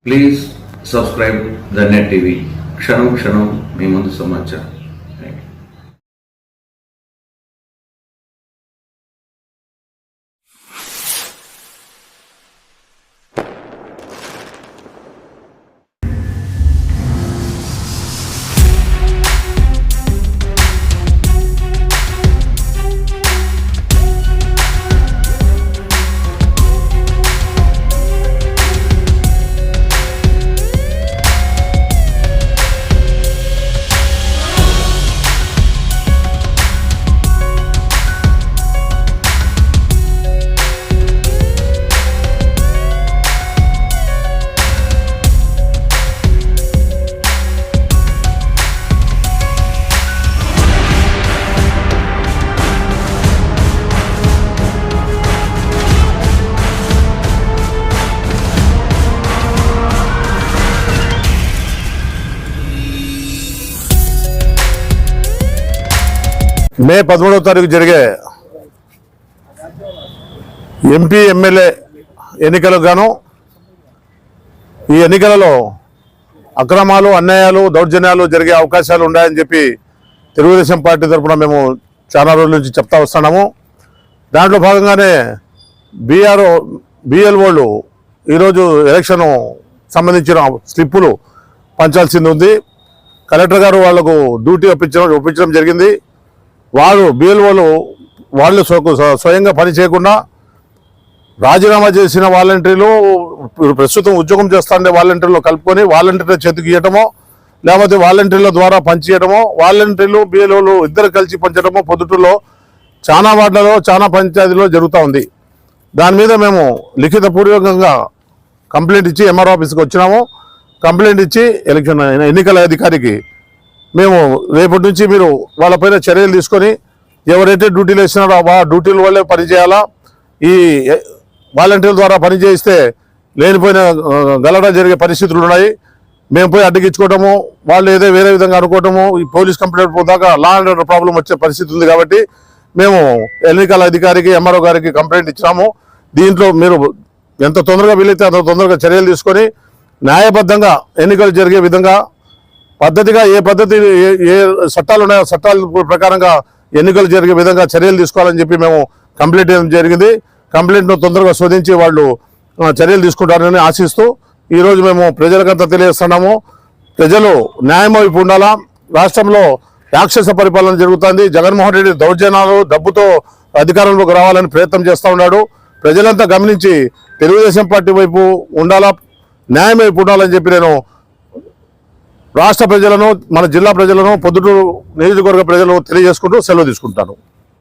Please subscribe the net TV. క్షణం క్షణం మీ ముందు సమాచారం. మే 13వ తారీఖు జరిగే ఎంపీ ఎమ్మెల్యే ఎన్నికలకు గాను ఈ ఎన్నికలలో అక్రమాలు, అన్యాయాలు, దౌర్జన్యాలు జరిగే అవకాశాలు ఉన్నాయని చెప్పి తెలుగుదేశం పార్టీ తరఫున మేము చాలా రోజుల నుంచి చెప్తా వస్తున్నాము. దాంట్లో భాగంగానే బిఎల్ఓలు ఈరోజు ఎలక్షన్ సంబంధించిన స్లిప్పులు పంచాల్సింది ఉంది. కలెక్టర్ గారు వాళ్లకు డ్యూటీ ఒప్పించడం జరిగింది. వారు బిఎల్ఓలు వాళ్ళు స్వయంగా పని చేయకుండా రాజీనామా చేసిన వాలంటీర్లు ప్రస్తుతం ఉద్యోగం చేస్తుండే వాలంటీర్లు కలుపుకొని వాలంటీర్ల చేతికి ఇవ్వటమో, లేకపోతే వాలంటీర్ల ద్వారా పనిచేయడమో, వాలంటీర్లు బిఎల్ఓలు ఇద్దరు కలిసి పనిచేయడమో పొద్దుటూరులో చాలా వార్డులలో, చాలా పంచాయతీలో జరుగుతూ ఉంది. దాని మీద మేము లిఖితపూర్వకంగా కంప్లైంట్ ఇచ్చి ఎంఆర్ఓ ఆఫీస్కి వచ్చినాము. కంప్లైంట్ ఇచ్చి ఎన్నికల అధికారికి మేము రేపటి నుంచి మీరు వాళ్ళపైన చర్యలు తీసుకొని ఎవరైతే డ్యూటీలు వేసినారో ఆ డ్యూటీల వల్లే పనిచేయాలా. ఈ వాలంటీర్ల ద్వారా పనిచేయిస్తే లేనిపోయిన గలట జరిగే పరిస్థితులు ఉన్నాయి. మేము పోయి అడ్డగించుకోవటము, వాళ్ళు ఏదో వేరే విధంగా అనుకోవటము, ఈ పోలీస్ కంప్లైంట్ పోదాకా లా అండ్ ఆర్డర్ ప్రాబ్లం వచ్చే పరిస్థితి ఉంది. కాబట్టి మేము ఎన్నికల అధికారికి, ఎంఆర్ఓ గారికి కంప్లైంట్ ఇచ్చాము. దీంట్లో మీరు ఎంత తొందరగా వీలైతే అంత తొందరగా చర్యలు తీసుకొని న్యాయబద్ధంగా ఎన్నికలు జరిగే విధంగా పద్ధతిగా ఏ చట్టాలు ఉన్నాయో చట్టాల ప్రకారంగా ఎన్నికలు జరిగే విధంగా చర్యలు తీసుకోవాలని చెప్పి మేము కంప్లైంట్ చేయడం జరిగింది. కంప్లైంట్ను తొందరగా శోధించి వాళ్ళు చర్యలు తీసుకుంటారని ఆశిస్తూ ఈరోజు మేము ప్రజలకంతా తెలియజేస్తున్నాము. ప్రజలు న్యాయం వైపు ఉండాలా. రాష్ట్రంలో రాక్షస పరిపాలన జరుగుతుంది. జగన్మోహన్ రెడ్డి దౌర్జన్యాలు, డబ్బుతో అధికారంలోకి రావాలని ప్రయత్నం చేస్తూ ఉన్నాడు. ప్రజలంతా గమనించి తెలుగుదేశం పార్టీ వైపు ఉండాలా, న్యాయం వైపు ఉండాలని చెప్పి నేను రాష్ట్ర ప్రజలను, మన జిల్లా ప్రజలను, పొద్దుటూరు నియోజకవర్గ ప్రజలను తెలియజేసుకుంటూ సెలవు తీసుకుంటాను.